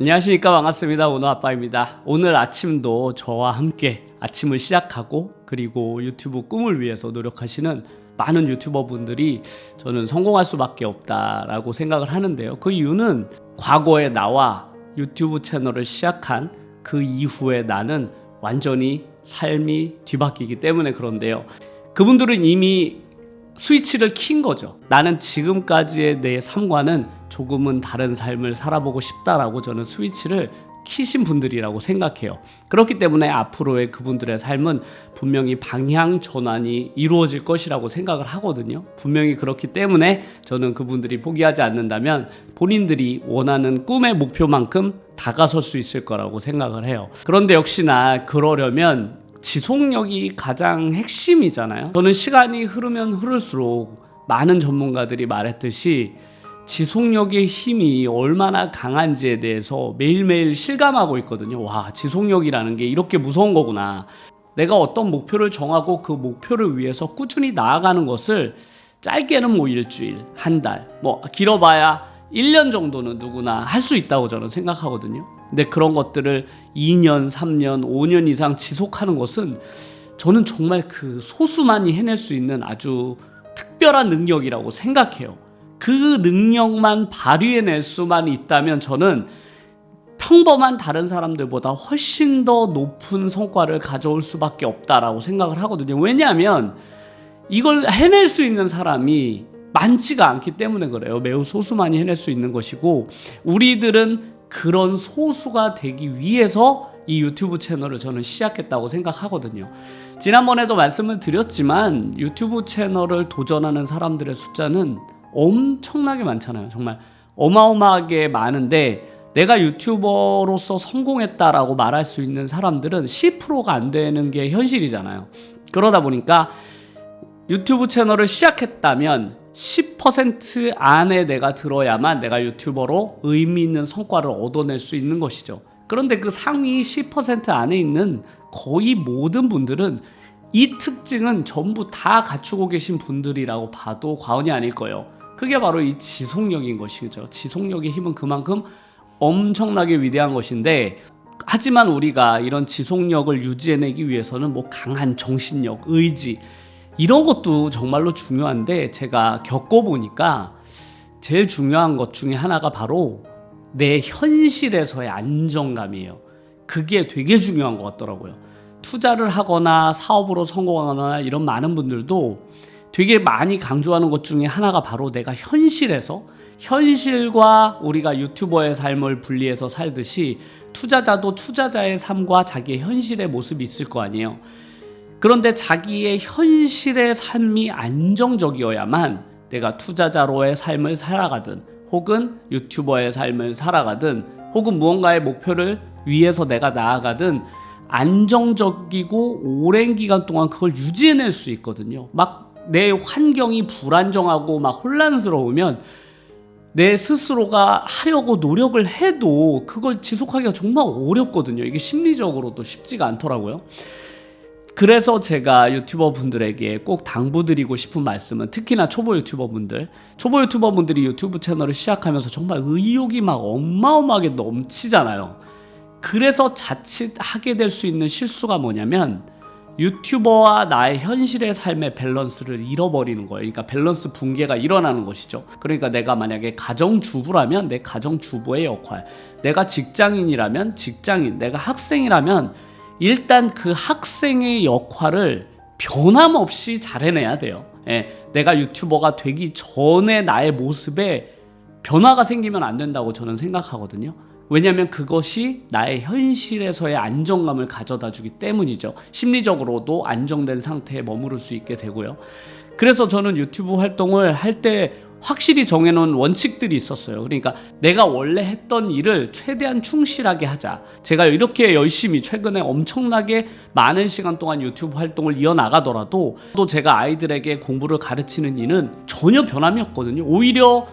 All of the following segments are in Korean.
안녕하십니까. 반갑습니다. 오너 아빠입니다. 오늘 아침도 저와 함께 아침을 시작하고 그리고 유튜브 꿈을 위해서 노력하시는 많은 유튜버 분들이 저는 성공할 수밖에 없다라고 생각을 하는데요. 그 이유는 과거에 나와 유튜브 채널을 시작한 그 이후에 나는 완전히 삶이 뒤바뀌기 때문에 그런데요. 그분들은 이미 스위치를 킨 거죠. 나는 지금까지의 내 삶과는 조금은 다른 삶을 살아보고 싶다라고 저는 스위치를 키신 분들이라고 생각해요. 그렇기 때문에 앞으로의 그분들의 삶은 분명히 방향 전환이 이루어질 것이라고 생각을 하거든요. 분명히 그렇기 때문에 저는 그분들이 포기하지 않는다면 본인들이 원하는 꿈의 목표만큼 다가설 수 있을 거라고 생각을 해요. 그런데 역시나 그러려면 지속력이 가장 핵심이잖아요. 저는 시간이 흐르면 흐를수록 많은 전문가들이 말했듯이 지속력의 힘이 얼마나 강한지에 대해서 매일매일 실감하고 있거든요. 와, 지속력이라는 게 이렇게 무서운 거구나. 내가 어떤 목표를 정하고 그 목표를 위해서 꾸준히 나아가는 것을 짧게는 일주일, 한 달, 길어봐야 1년 정도는 누구나 할 수 있다고 저는 생각하거든요. 근데 그런 것들을 2년, 3년, 5년 이상 지속하는 것은 저는 정말 그 소수만이 해낼 수 있는 아주 특별한 능력이라고 생각해요. 그 능력만 발휘해낼 수만 있다면 저는 평범한 다른 사람들보다 훨씬 더 높은 성과를 가져올 수밖에 없다라고 생각을 하거든요. 왜냐하면 이걸 해낼 수 있는 사람이 많지가 않기 때문에 그래요. 매우 소수만이 해낼 수 있는 것이고, 우리들은 그런 소수가 되기 위해서 이 유튜브 채널을 저는 시작했다고 생각하거든요. 지난번에도 말씀을 드렸지만 유튜브 채널을 도전하는 사람들의 숫자는 엄청나게 많잖아요. 정말 어마어마하게 많은데 내가 유튜버로서 성공했다라고 말할 수 있는 사람들은 10%가 안 되는 게 현실이잖아요. 그러다 보니까 유튜브 채널을 시작했다면 10% 안에 내가 들어야만 내가 유튜버로 의미 있는 성과를 얻어낼 수 있는 것이죠. 그런데 그 상위 10% 안에 있는 거의 모든 분들은 이 특징은 전부 다 갖추고 계신 분들이라고 봐도 과언이 아닐 거예요. 그게 바로 이 지속력인 것이죠. 지속력의 힘은 그만큼 엄청나게 위대한 것인데, 하지만 우리가 이런 지속력을 유지해내기 위해서는 강한 정신력, 의지, 이런 것도 정말로 중요한데, 제가 겪어보니까 제일 중요한 것 중에 하나가 바로 내 현실에서의 안정감이에요. 그게 되게 중요한 것 같더라고요. 투자를 하거나 사업으로 성공하거나 이런 많은 분들도 되게 많이 강조하는 것 중에 하나가 바로 내가 현실과 우리가 유튜버의 삶을 분리해서 살듯이 투자자도 투자자의 삶과 자기의 현실의 모습이 있을 거 아니에요. 그런데 자기의 현실의 삶이 안정적이어야만 내가 투자자로의 삶을 살아가든 혹은 유튜버의 삶을 살아가든 혹은 무언가의 목표를 위해서 내가 나아가든 안정적이고 오랜 기간 동안 그걸 유지해낼 수 있거든요. 내 환경이 불안정하고 혼란스러우면 내 스스로가 하려고 노력을 해도 그걸 지속하기가 정말 어렵거든요. 이게 심리적으로도 쉽지가 않더라고요. 그래서 제가 유튜버 분들에게 꼭 당부드리고 싶은 말씀은, 특히나 초보 유튜버분들이 유튜브 채널을 시작하면서 정말 의욕이 어마어마하게 넘치잖아요. 그래서 자칫 하게 될 수 있는 실수가 뭐냐면 유튜버와 나의 현실의 삶의 밸런스를 잃어버리는 거예요. 그러니까 밸런스 붕괴가 일어나는 것이죠. 그러니까 내가 만약에 가정주부라면 내 가정주부의 역할, 내가 직장인이라면 직장인, 내가 학생이라면 일단 그 학생의 역할을 변함없이 잘 해내야 돼요. 내가 유튜버가 되기 전에 나의 모습에 변화가 생기면 안 된다고 저는 생각하거든요. 왜냐하면 그것이 나의 현실에서의 안정감을 가져다 주기 때문이죠. 심리적으로도 안정된 상태에 머무를 수 있게 되고요. 그래서 저는 유튜브 활동을 할 때 확실히 정해놓은 원칙들이 있었어요. 그러니까 내가 원래 했던 일을 최대한 충실하게 하자. 제가 이렇게 열심히 최근에 엄청나게 많은 시간 동안 유튜브 활동을 이어나가더라도 또 제가 아이들에게 공부를 가르치는 일은 전혀 변함이 없거든요. 오히려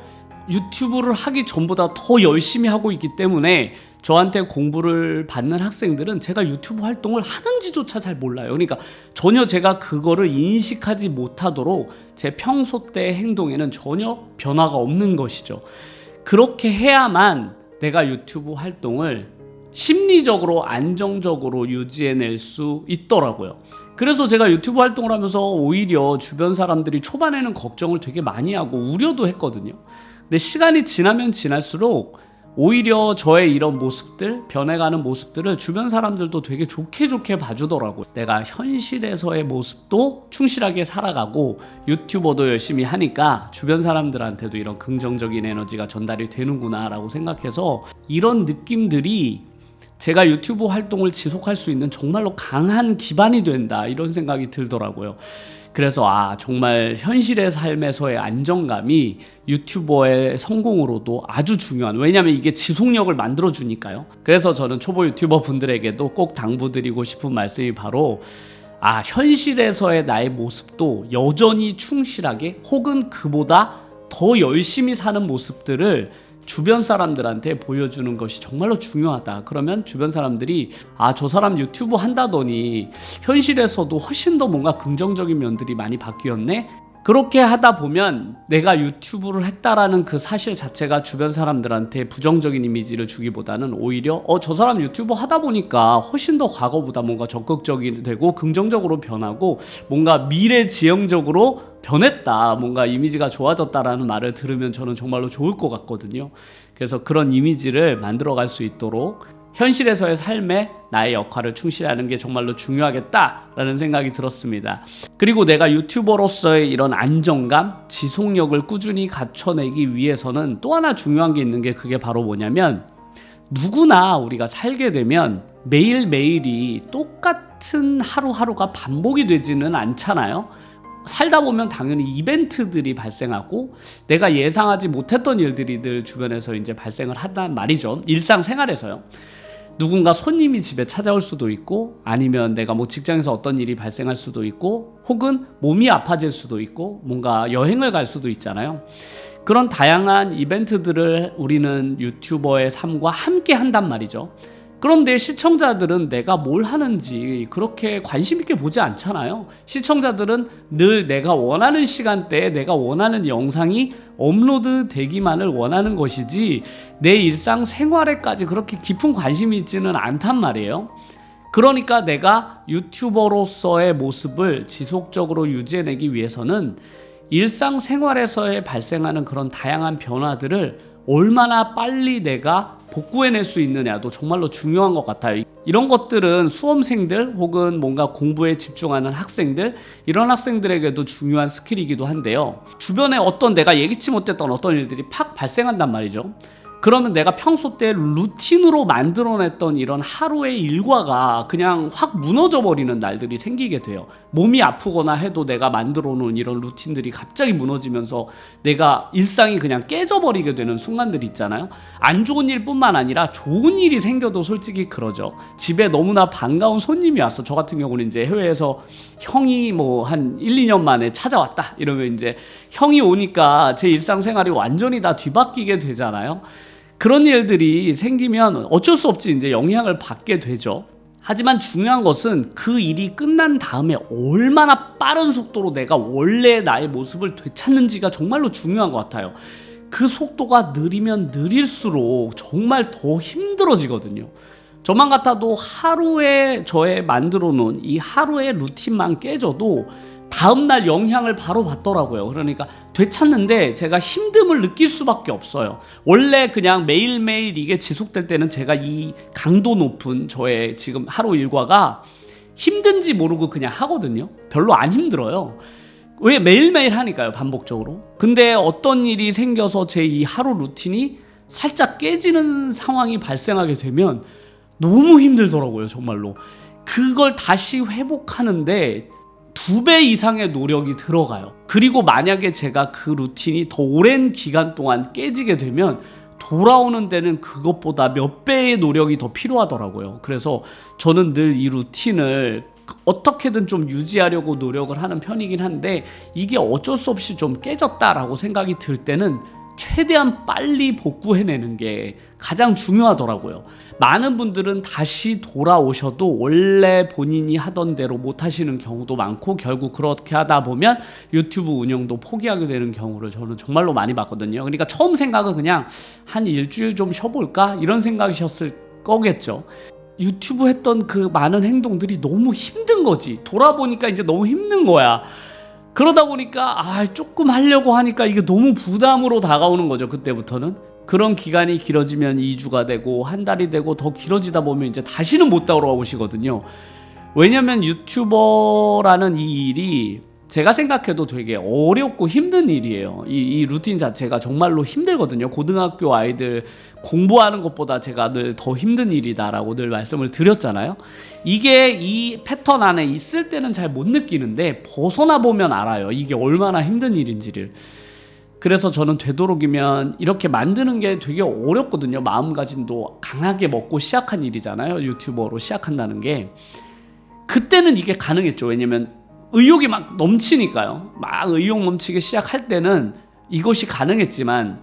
유튜브를 하기 전보다 더 열심히 하고 있기 때문에 저한테 공부를 받는 학생들은 제가 유튜브 활동을 하는지조차 잘 몰라요. 그러니까 전혀 제가 그거를 인식하지 못하도록 제 평소 때의 행동에는 전혀 변화가 없는 것이죠. 그렇게 해야만 내가 유튜브 활동을 심리적으로 안정적으로 유지해낼 수 있더라고요. 그래서 제가 유튜브 활동을 하면서 오히려 주변 사람들이 초반에는 걱정을 되게 많이 하고 우려도 했거든요. 근데 시간이 지나면 지날수록 오히려 저의 이런 모습들, 변해가는 모습들을 주변 사람들도 되게 좋게 봐주더라고요. 내가 현실에서의 모습도 충실하게 살아가고 유튜버도 열심히 하니까 주변 사람들한테도 이런 긍정적인 에너지가 전달이 되는구나 라고 생각해서 이런 느낌들이 제가 유튜브 활동을 지속할 수 있는 정말로 강한 기반이 된다, 이런 생각이 들더라고요. 그래서 정말 현실의 삶에서의 안정감이 유튜버의 성공으로도 아주 중요한, 왜냐하면 이게 지속력을 만들어주니까요. 그래서 저는 초보 유튜버 분들에게도 꼭 당부드리고 싶은 말씀이 바로 현실에서의 나의 모습도 여전히 충실하게 혹은 그보다 더 열심히 사는 모습들을 주변 사람들한테 보여주는 것이 정말로 중요하다. 그러면 주변 사람들이 저 사람 유튜브 한다더니 현실에서도 훨씬 더 뭔가 긍정적인 면들이 많이 바뀌었네? 그렇게 하다 보면 내가 유튜브를 했다라는 그 사실 자체가 주변 사람들한테 부정적인 이미지를 주기보다는 오히려 저 사람 유튜브 하다 보니까 훨씬 더 과거보다 뭔가 적극적이 되고 긍정적으로 변하고 뭔가 미래지향적으로 변했다, 뭔가 이미지가 좋아졌다라는 말을 들으면 저는 정말로 좋을 것 같거든요. 그래서 그런 이미지를 만들어갈 수 있도록 현실에서의 삶에 나의 역할을 충실하는 게 정말로 중요하겠다라는 생각이 들었습니다. 그리고 내가 유튜버로서의 이런 안정감, 지속력을 꾸준히 갖춰내기 위해서는 또 하나 중요한 게 있는 게 그게 바로 뭐냐면, 누구나 우리가 살게 되면 매일매일이 똑같은 하루하루가 반복이 되지는 않잖아요. 살다 보면 당연히 이벤트들이 발생하고 내가 예상하지 못했던 일들이 늘 주변에서 이제 발생을 한단 말이죠. 일상생활에서요. 누군가 손님이 집에 찾아올 수도 있고, 아니면 내가 직장에서 어떤 일이 발생할 수도 있고, 혹은 몸이 아파질 수도 있고, 뭔가 여행을 갈 수도 있잖아요. 그런 다양한 이벤트들을 우리는 유튜버의 삶과 함께 한단 말이죠. 그런데 시청자들은 내가 뭘 하는지 그렇게 관심 있게 보지 않잖아요. 시청자들은 늘 내가 원하는 시간대에 내가 원하는 영상이 업로드 되기만을 원하는 것이지 내 일상생활에까지 그렇게 깊은 관심이 있지는 않단 말이에요. 그러니까 내가 유튜버로서의 모습을 지속적으로 유지해내기 위해서는 일상생활에서의 발생하는 그런 다양한 변화들을 얼마나 빨리 내가 복구해낼 수 있느냐도 정말로 중요한 것 같아요. 이런 것들은 수험생들 혹은 뭔가 공부에 집중하는 학생들, 이런 학생들에게도 중요한 스킬이기도 한데요. 주변에 어떤 내가 예기치 못했던 어떤 일들이 팍 발생한단 말이죠. 그러면 내가 평소 때 루틴으로 만들어냈던 이런 하루의 일과가 그냥 확 무너져버리는 날들이 생기게 돼요. 몸이 아프거나 해도 내가 만들어 놓은 이런 루틴들이 갑자기 무너지면서 내가 일상이 그냥 깨져버리게 되는 순간들이 있잖아요. 안 좋은 일뿐만 아니라 좋은 일이 생겨도 솔직히 그러죠. 집에 너무나 반가운 손님이 왔어. 저 같은 경우는 이제 해외에서 형이 한 1, 2년 만에 찾아왔다 이러면 이제 형이 오니까 제 일상생활이 완전히 다 뒤바뀌게 되잖아요. 그런 일들이 생기면 어쩔 수 없이 이제 영향을 받게 되죠. 하지만 중요한 것은 그 일이 끝난 다음에 얼마나 빠른 속도로 내가 원래 나의 모습을 되찾는지가 정말로 중요한 것 같아요. 그 속도가 느리면 느릴수록 정말 더 힘들어지거든요. 저만 같아도 하루에 저의 만들어 놓은 이 하루의 루틴만 깨져도 다음날 영향을 바로 받더라고요. 그러니까 되찾는데 제가 힘듦을 느낄 수밖에 없어요. 원래 그냥 매일매일 이게 지속될 때는 제가 이 강도 높은 저의 지금 하루 일과가 힘든지 모르고 그냥 하거든요. 별로 안 힘들어요. 왜? 매일매일 하니까요, 반복적으로. 근데 어떤 일이 생겨서 제 이 하루 루틴이 살짝 깨지는 상황이 발생하게 되면 너무 힘들더라고요, 정말로. 그걸 다시 회복하는데 2배 이상의 노력이 들어가요. 그리고 만약에 제가 그 루틴이 더 오랜 기간 동안 깨지게 되면 돌아오는 데는 그것보다 몇 배의 노력이 더 필요하더라고요. 그래서 저는 늘 이 루틴을 어떻게든 좀 유지하려고 노력을 하는 편이긴 한데, 이게 어쩔 수 없이 좀 깨졌다라고 생각이 들 때는 최대한 빨리 복구해내는 게 가장 중요하더라고요. 많은 분들은 다시 돌아오셔도 원래 본인이 하던 대로 못 하시는 경우도 많고, 결국 그렇게 하다 보면 유튜브 운영도 포기하게 되는 경우를 저는 정말로 많이 봤거든요. 그러니까 처음 생각은 그냥 한 일주일 좀 쉬어볼까 이런 생각이셨을 거겠죠. 유튜브 했던 그 많은 행동들이 너무 힘든 거지. 돌아보니까 이제 너무 힘든 거야. 그러다 보니까 조금 하려고 하니까 이게 너무 부담으로 다가오는 거죠. 그때부터는. 그런 기간이 길어지면 2주가 되고 한 달이 되고 더 길어지다 보면 이제 다시는 못 돌아오시거든요. 왜냐면 유튜버라는 이 일이 제가 생각해도 되게 어렵고 힘든 일이에요. 이 루틴 자체가 정말로 힘들거든요. 고등학교 아이들 공부하는 것보다 제가 늘 더 힘든 일이다라고 늘 말씀을 드렸잖아요. 이게 이 패턴 안에 있을 때는 잘 못 느끼는데 벗어나 보면 알아요. 이게 얼마나 힘든 일인지를. 그래서 저는 되도록이면 이렇게 만드는 게 되게 어렵거든요. 마음가짐도 강하게 먹고 시작한 일이잖아요. 유튜버로 시작한다는 게. 그때는 이게 가능했죠. 왜냐면 의욕이 막 넘치니까요. 막 의욕 넘치게 시작할 때는 이것이 가능했지만,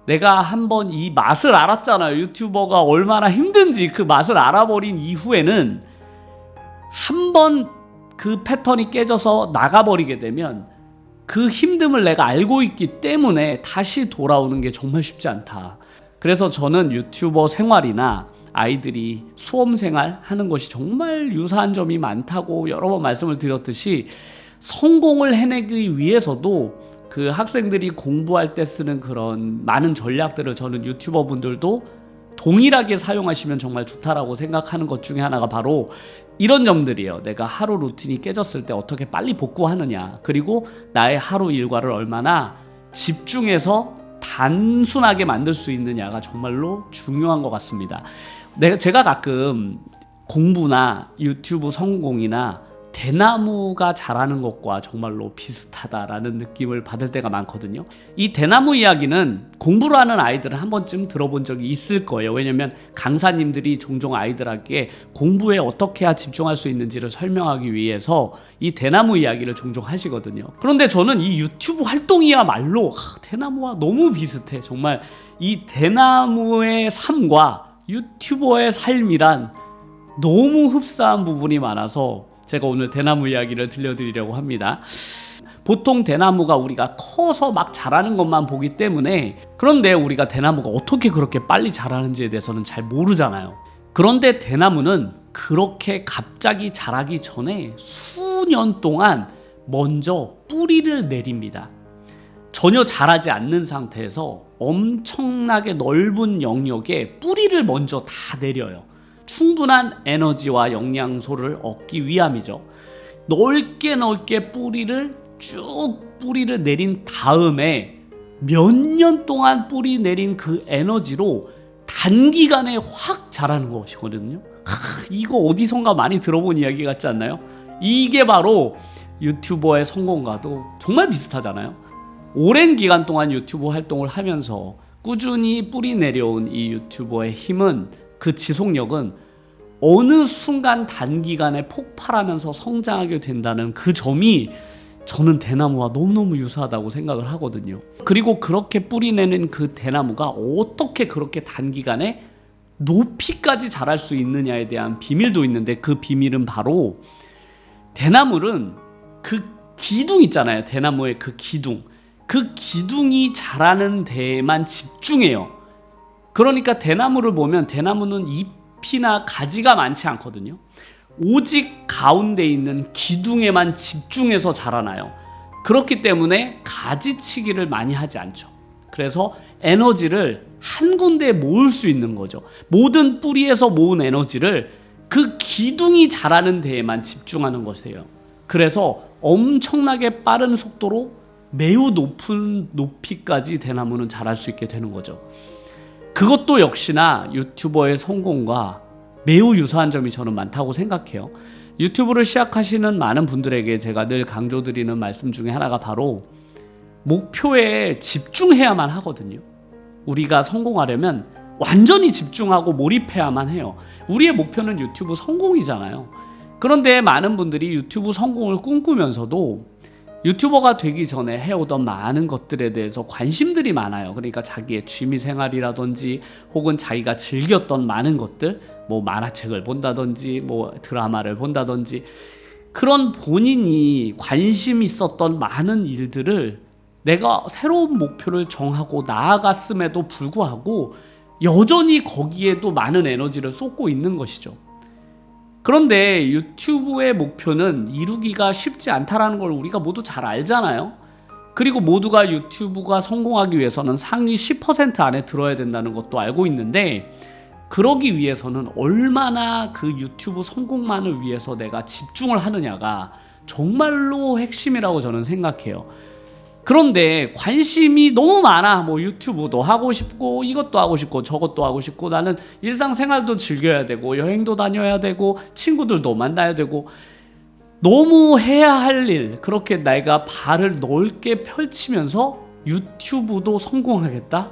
내가 한번 이 맛을 알았잖아요. 유튜버가 얼마나 힘든지 그 맛을 알아버린 이후에는 한번 그 패턴이 깨져서 나가버리게 되면 그 힘듦을 내가 알고 있기 때문에 다시 돌아오는 게 정말 쉽지 않다. 그래서 저는 유튜버 생활이나 아이들이 수험생활 하는 것이 정말 유사한 점이 많다고 여러 번 말씀을 드렸듯이, 성공을 해내기 위해서도 그 학생들이 공부할 때 쓰는 그런 많은 전략들을 저는 유튜버 분들도 동일하게 사용하시면 정말 좋다라고 생각하는 것 중에 하나가 바로 이런 점들이에요. 내가 하루 루틴이 깨졌을 때 어떻게 빨리 복구하느냐, 그리고 나의 하루 일과를 얼마나 집중해서 단순하게 만들 수 있느냐가 정말로 중요한 것 같습니다. 제가 가끔 공부나 유튜브 성공이나 대나무가 자라는 것과 정말로 비슷하다라는 느낌을 받을 때가 많거든요. 이 대나무 이야기는 공부를 하는 아이들은 한 번쯤 들어본 적이 있을 거예요. 왜냐면 강사님들이 종종 아이들에게 공부에 어떻게 해야 집중할 수 있는지를 설명하기 위해서 이 대나무 이야기를 종종 하시거든요. 그런데 저는 이 유튜브 활동이야말로 대나무와 너무 비슷해. 정말 이 대나무의 삶과 유튜버의 삶이란 너무 흡사한 부분이 많아서 제가 오늘 대나무 이야기를 들려드리려고 합니다. 보통 대나무가 우리가 커서 막 자라는 것만 보기 때문에, 그런데 우리가 대나무가 어떻게 그렇게 빨리 자라는지에 대해서는 잘 모르잖아요. 그런데 대나무는 그렇게 갑자기 자라기 전에 수년 동안 먼저 뿌리를 내립니다. 전혀 자라지 않는 상태에서 엄청나게 넓은 영역에 뿌리를 먼저 다 내려요. 충분한 에너지와 영양소를 얻기 위함이죠. 넓게 뿌리를 내린 다음에 몇 년 동안 뿌리 내린 그 에너지로 단기간에 확 자라는 것이거든요. 이거 어디선가 많이 들어본 이야기 같지 않나요? 이게 바로 유튜버의 성공과도 정말 비슷하잖아요. 오랜 기간 동안 유튜브 활동을 하면서 꾸준히 뿌리 내려온 이 유튜버의 힘은, 그 지속력은 어느 순간 단기간에 폭발하면서 성장하게 된다는 그 점이 저는 대나무와 너무너무 유사하다고 생각을 하거든요. 그리고 그렇게 뿌리내는 그 대나무가 어떻게 그렇게 단기간에 높이까지 자랄 수 있느냐에 대한 비밀도 있는데, 그 비밀은 바로 대나무는 그 기둥 있잖아요. 대나무의 그 기둥이 자라는 데에만 집중해요. 그러니까 대나무를 보면 대나무는 잎이나 가지가 많지 않거든요. 오직 가운데 있는 기둥에만 집중해서 자라나요. 그렇기 때문에 가지치기를 많이 하지 않죠. 그래서 에너지를 한 군데에 모을 수 있는 거죠. 모든 뿌리에서 모은 에너지를 그 기둥이 자라는 데에만 집중하는 것이에요. 그래서 엄청나게 빠른 속도로 매우 높은 높이까지 대나무는 자랄 수 있게 되는 거죠. 그것도 역시나 유튜버의 성공과 매우 유사한 점이 저는 많다고 생각해요. 유튜브를 시작하시는 많은 분들에게 제가 늘 강조드리는 말씀 중에 하나가 바로 목표에 집중해야만 하거든요. 우리가 성공하려면 완전히 집중하고 몰입해야만 해요. 우리의 목표는 유튜브 성공이잖아요. 그런데 많은 분들이 유튜브 성공을 꿈꾸면서도 유튜버가 되기 전에 해오던 많은 것들에 대해서 관심들이 많아요. 그러니까 자기의 취미생활이라든지 혹은 자기가 즐겼던 많은 것들, 뭐 만화책을 본다든지 뭐 드라마를 본다든지, 그런 본인이 관심 있었던 많은 일들을 내가 새로운 목표를 정하고 나아갔음에도 불구하고 여전히 거기에도 많은 에너지를 쏟고 있는 것이죠. 그런데 유튜브의 목표는 이루기가 쉽지 않다라는 걸 우리가 모두 잘 알잖아요. 그리고 모두가 유튜브가 성공하기 위해서는 상위 10% 안에 들어야 된다는 것도 알고 있는데, 그러기 위해서는 얼마나 그 유튜브 성공만을 위해서 내가 집중을 하느냐가 정말로 핵심이라고 저는 생각해요. 그런데 관심이 너무 많아. 뭐 유튜브도 하고 싶고 이것도 하고 싶고 저것도 하고 싶고, 나는 일상생활도 즐겨야 되고 여행도 다녀야 되고 친구들도 만나야 되고, 너무 해야 할 일, 그렇게 내가 발을 넓게 펼치면서 유튜브도 성공하겠다?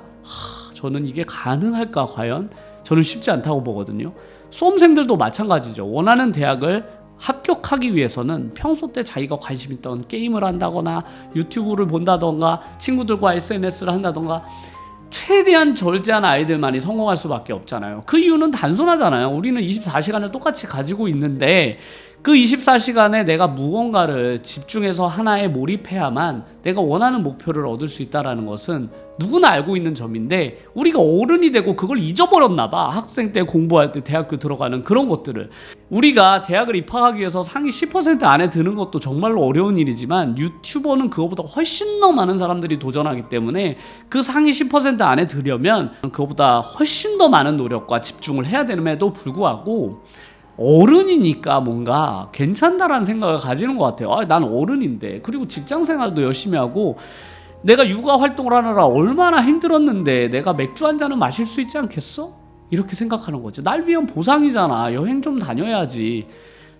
저는 이게 가능할까 과연? 저는 쉽지 않다고 보거든요. 수험생들도 마찬가지죠. 원하는 대학을 합격하기 위해서는 평소 때 자기가 관심 있던 게임을 한다거나 유튜브를 본다던가 친구들과 SNS를 한다던가, 최대한 절제한 아이들만이 성공할 수밖에 없잖아요. 그 이유는 단순하잖아요. 우리는 24시간을 똑같이 가지고 있는데 그 24시간에 내가 무언가를 집중해서 하나에 몰입해야만 내가 원하는 목표를 얻을 수 있다는 것은 누구나 알고 있는 점인데, 우리가 어른이 되고 그걸 잊어버렸나 봐. 학생 때 공부할 때 대학교 들어가는 그런 것들을. 우리가 대학을 입학하기 위해서 상위 10% 안에 드는 것도 정말로 어려운 일이지만, 유튜버는 그거보다 훨씬 더 많은 사람들이 도전하기 때문에 그 상위 10% 안에 들려면 그거보다 훨씬 더 많은 노력과 집중을 해야 됨에도 불구하고 어른이니까 뭔가 괜찮다라는 생각을 가지는 것 같아요. 난 어른인데, 그리고 직장생활도 열심히 하고 내가 육아 활동을 하느라 얼마나 힘들었는데 내가 맥주 한 잔은 마실 수 있지 않겠어? 이렇게 생각하는 거죠. 날 위한 보상이잖아. 여행 좀 다녀야지.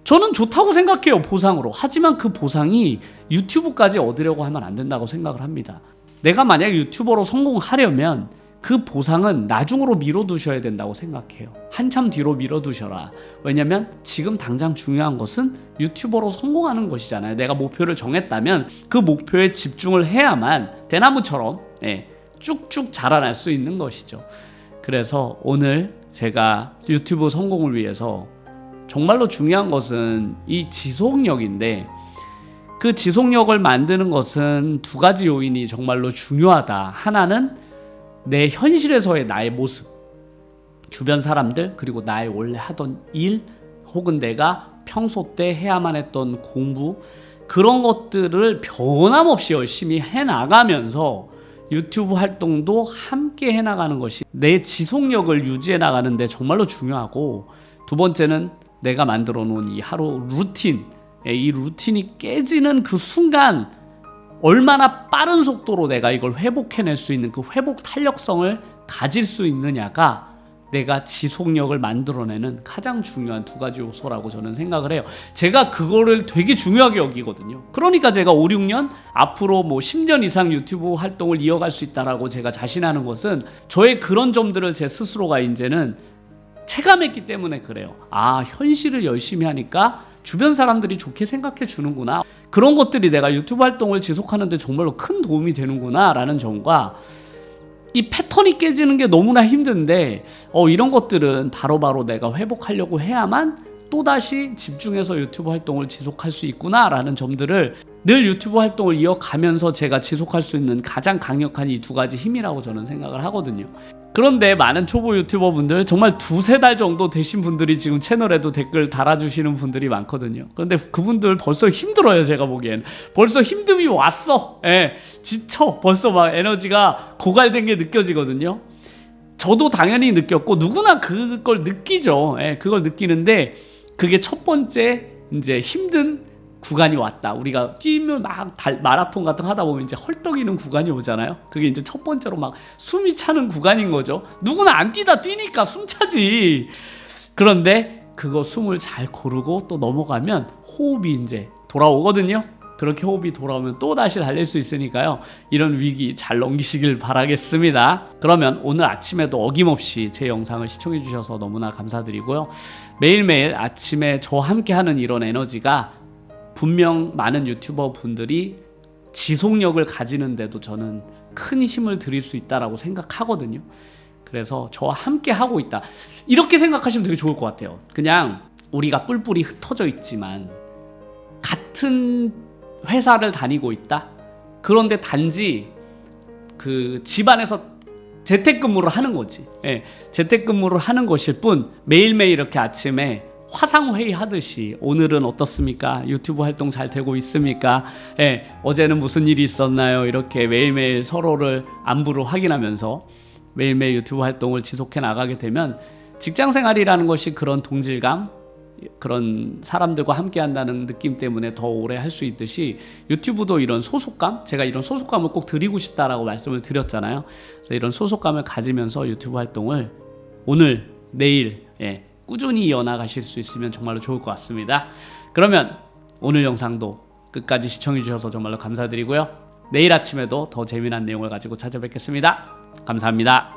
저는 좋다고 생각해요, 보상으로. 하지만 그 보상이 유튜브까지 얻으려고 하면 안 된다고 생각을 합니다. 내가 만약 유튜버로 성공하려면 그 보상은 나중으로 미뤄두셔야 된다고 생각해요. 한참 뒤로 미뤄두셔라. 왜냐면 지금 당장 중요한 것은 유튜버로 성공하는 것이잖아요. 내가 목표를 정했다면 그 목표에 집중을 해야만 대나무처럼 쭉쭉 자라날 수 있는 것이죠. 그래서 오늘 제가 유튜브 성공을 위해서 정말로 중요한 것은 이 지속력인데, 그 지속력을 만드는 것은 두 가지 요인이 정말로 중요하다. 하나는 내 현실에서의 나의 모습, 주변 사람들, 그리고 나의 원래 하던 일, 혹은 내가 평소 때 해야만 했던 공부, 그런 것들을 변함없이 열심히 해나가면서 유튜브 활동도 함께 해나가는 것이 내 지속력을 유지해 나가는데 정말로 중요하고, 두 번째는 내가 만들어 놓은 이 하루 루틴, 이 루틴이 깨지는 그 순간 얼마나 빠른 속도로 내가 이걸 회복해낼 수 있는 그 회복 탄력성을 가질 수 있느냐가 내가 지속력을 만들어내는 가장 중요한 두 가지 요소라고 저는 생각을 해요. 제가 그거를 되게 중요하게 여기거든요. 그러니까 제가 5, 6년 앞으로 뭐 10년 이상 유튜브 활동을 이어갈 수 있다라고 제가 자신하는 것은 저의 그런 점들을 제 스스로가 이제는 체감했기 때문에 그래요. 현실을 열심히 하니까 주변 사람들이 좋게 생각해 주는구나. 그런 것들이 내가 유튜브 활동을 지속하는데 정말로 큰 도움이 되는구나 라는 점과, 이 패턴이 깨지는 게 너무나 힘든데 이런 것들은 바로바로 내가 회복하려고 해야만 또다시 집중해서 유튜브 활동을 지속할 수 있구나 라는 점들을 늘 유튜브 활동을 이어가면서 제가 지속할 수 있는 가장 강력한 이 두 가지 힘이라고 저는 생각을 하거든요. 그런데 많은 초보 유튜버 분들, 정말 두세 달 정도 되신 분들이 지금 채널에도 댓글 달아주시는 분들이 많거든요. 그런데 그분들 벌써 힘들어요. 제가 보기엔 벌써 힘듦이 왔어. 지쳐. 벌써 막 에너지가 고갈된 게 느껴지거든요. 저도 당연히 느꼈고 누구나 그걸 느끼죠. 그걸 느끼는데, 그게 첫 번째 이제 힘든 구간이 왔다. 우리가 뛰면 막 마라톤 같은 거 하다 보면 이제 헐떡이는 구간이 오잖아요. 그게 이제 첫 번째로 막 숨이 차는 구간인 거죠. 누구나 안 뛰니까 숨 차지. 그런데 그거 숨을 잘 고르고 또 넘어가면 호흡이 이제 돌아오거든요. 그렇게 호흡이 돌아오면 또 다시 달릴 수 있으니까요. 이런 위기 잘 넘기시길 바라겠습니다. 그러면 오늘 아침에도 어김없이 제 영상을 시청해 주셔서 너무나 감사드리고요. 매일매일 아침에 저와 함께하는 이런 에너지가 분명 많은 유튜버 분들이 지속력을 가지는데도 저는 큰 힘을 드릴 수 있다라고 생각하거든요. 그래서 저와 함께 하고 있다. 이렇게 생각하시면 되게 좋을 것 같아요. 그냥 우리가 뿔뿔이 흩어져 있지만 같은 회사를 다니고 있다. 그런데 단지 그 집안에서 재택근무를 하는 거지. 예, 재택근무를 하는 것일 뿐 매일매일 이렇게 아침에 화상회의 하듯이 오늘은 어떻습니까? 유튜브 활동 잘 되고 있습니까? 예, 어제는 무슨 일이 있었나요? 이렇게 매일매일 서로를 안부를 확인하면서 매일매일 유튜브 활동을 지속해 나가게 되면 직장생활이라는 것이 그런 동질감, 그런 사람들과 함께 한다는 느낌 때문에 더 오래 할 수 있듯이 유튜브도 이런 소속감, 제가 이런 소속감을 꼭 드리고 싶다라고 말씀을 드렸잖아요. 그래서 이런 소속감을 가지면서 유튜브 활동을 오늘, 내일 꾸준히 이어나가실 수 있으면 정말로 좋을 것 같습니다. 그러면 오늘 영상도 끝까지 시청해 주셔서 정말로 감사드리고요. 내일 아침에도 더 재미난 내용을 가지고 찾아뵙겠습니다. 감사합니다.